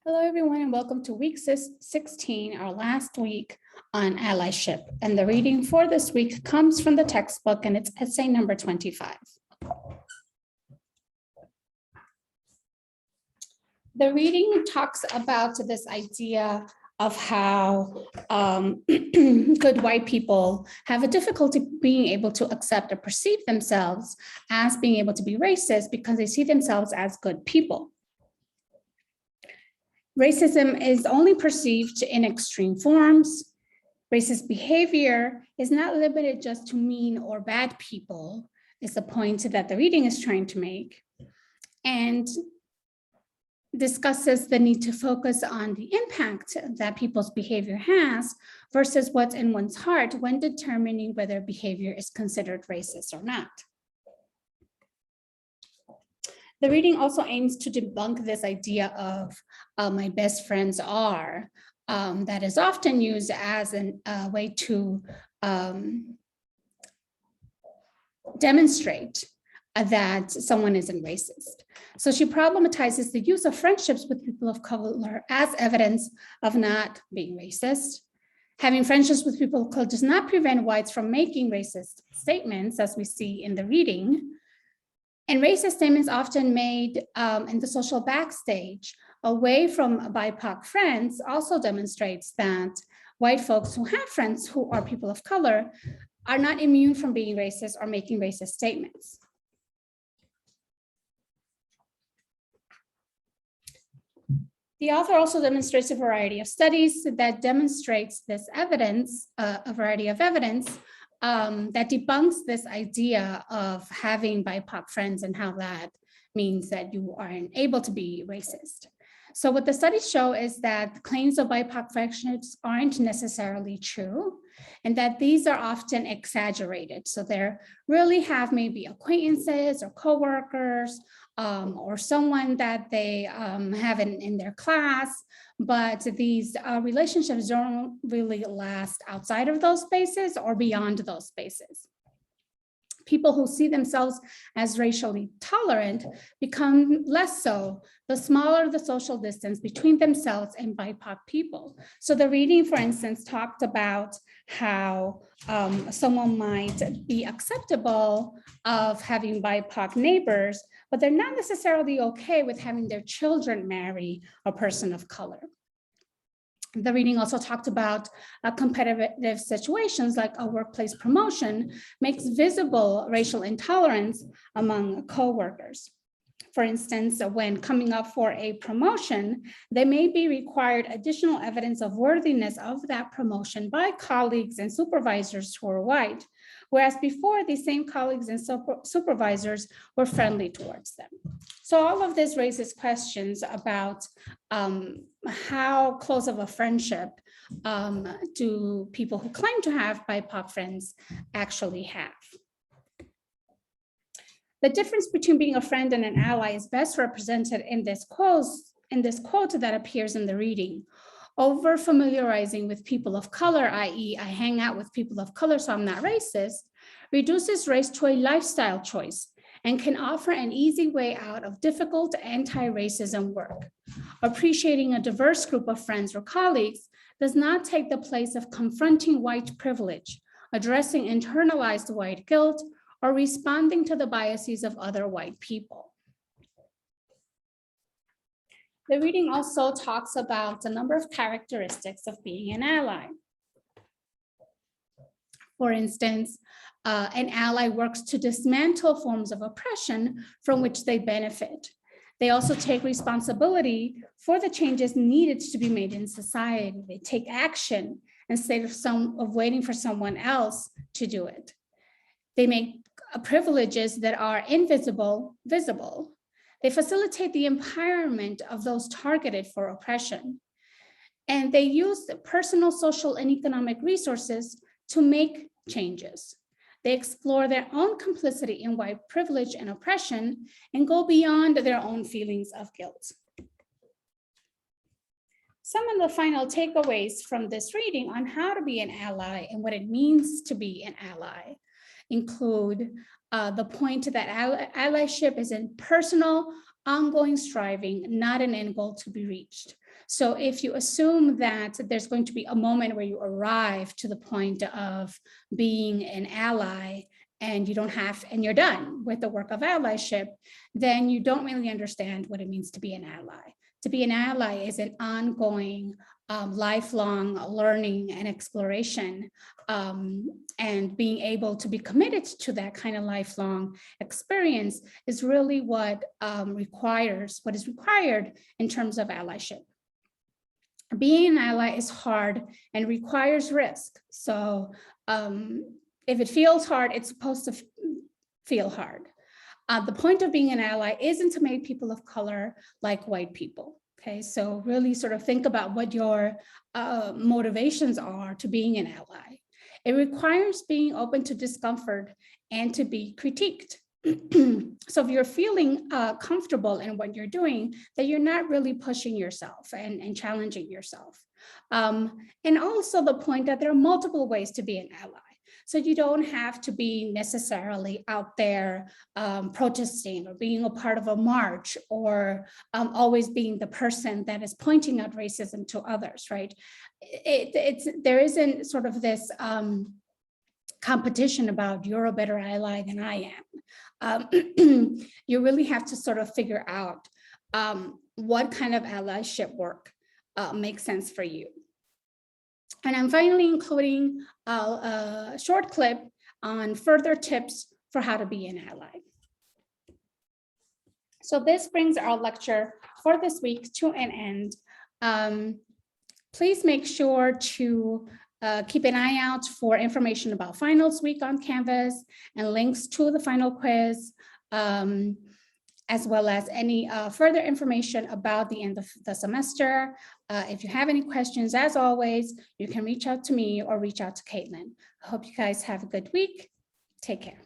Hello, everyone, and welcome to week 16, our last week on allyship. And the reading for this week comes from the textbook, and it's essay number 25. The reading talks about this idea of how good white people have a difficulty being able to accept or perceive themselves as being able to be racist because they see themselves as good people. Racism is only perceived in extreme forms. Racist behavior is not limited just to mean or bad people, is the point that the reading is trying to make, and discusses the need to focus on the impact that people's behavior has versus what's in one's heart when determining whether behavior is considered racist or not. The reading also aims to debunk this idea of my best friends are, that is often used as a way to demonstrate that someone isn't racist. So she problematizes the use of friendships with people of color as evidence of not being racist. Having friendships with people of color does not prevent whites from making racist statements, as we see in the reading. And racist statements often made in the social backstage away from BIPOC friends also demonstrates that white folks who have friends who are people of color are not immune from being racist or making racist statements. The author also demonstrates a variety of studies that demonstrates this evidence, a variety of evidence that debunks this idea of having BIPOC friends and how that means that you aren't able to be racist. So what the studies show is that claims of BIPOC friendships aren't necessarily true, and that these are often exaggerated. So they really have maybe acquaintances or coworkers or someone that they have in their class, but these relationships don't really last outside of those spaces or beyond those spaces. People who see themselves as racially tolerant become less so the smaller the social distance between themselves and BIPOC people. So the reading, for instance, talked about how someone might be acceptable of having BIPOC neighbors, but they're not necessarily okay with having their children marry a person of color. The reading also talked about competitive situations like a workplace promotion makes visible racial intolerance among coworkers. For instance, when coming up for a promotion, they may be required additional evidence of worthiness of that promotion by colleagues and supervisors who are white, whereas before these same colleagues and supervisors were friendly towards them. So all of this raises questions about how close of a friendship do people who claim to have BIPOC friends actually have. The difference between being a friend and an ally is best represented in this quote that appears in the reading. Over familiarizing with people of color, i.e. I hang out with people of color so I'm not racist, reduces race to a lifestyle choice and can offer an easy way out of difficult anti-racism work. Appreciating a diverse group of friends or colleagues does not take the place of confronting white privilege, addressing internalized white guilt, or responding to the biases of other white people. The reading also talks about a number of characteristics of being an ally. For instance, an ally works to dismantle forms of oppression from which they benefit. They also take responsibility for the changes needed to be made in society. They take action instead of waiting for someone else to do it. They make privileges that are invisible visible. They facilitate the empowerment of those targeted for oppression. And they use the personal, social, and economic resources to make changes. They explore their own complicity in white privilege and oppression and go beyond their own feelings of guilt. Some of the final takeaways from this reading on how to be an ally and what it means to be an ally include the point that allyship is impersonal, ongoing striving, not an end goal to be reached. So if you assume that there's going to be a moment where you arrive to the point of being an ally and you don't have, and you're done with the work of allyship, then you don't really understand what it means to be an ally. To be an ally is an ongoing, lifelong learning and exploration, and being able to be committed to that kind of lifelong experience is really what is required in terms of allyship. Being an ally is hard and requires risk. So if it feels hard, it's supposed to feel hard. The point of being an ally isn't to make people of color like white people. Okay, so really sort of think about what your motivations are to being an ally. It requires being open to discomfort and to be critiqued. So if you're feeling comfortable in what you're doing, that you're not really pushing yourself and challenging yourself. And also the point that there are multiple ways to be an ally. So you don't have to be necessarily out there protesting or being a part of a march or always being the person that is pointing out racism to others, right? There isn't sort of this competition about you're a better ally than I am. You really have to sort of figure out what kind of allyship work makes sense for you. And I'm finally including a short clip on further tips for how to be an ally. So this brings our lecture for this week to an end. Please make sure to keep an eye out for information about finals week on Canvas and links to the final quiz, as well as any further information about the end of the semester. If you have any questions, as always, you can reach out to me or reach out to Caitlin. I hope you guys have a good week. Take care.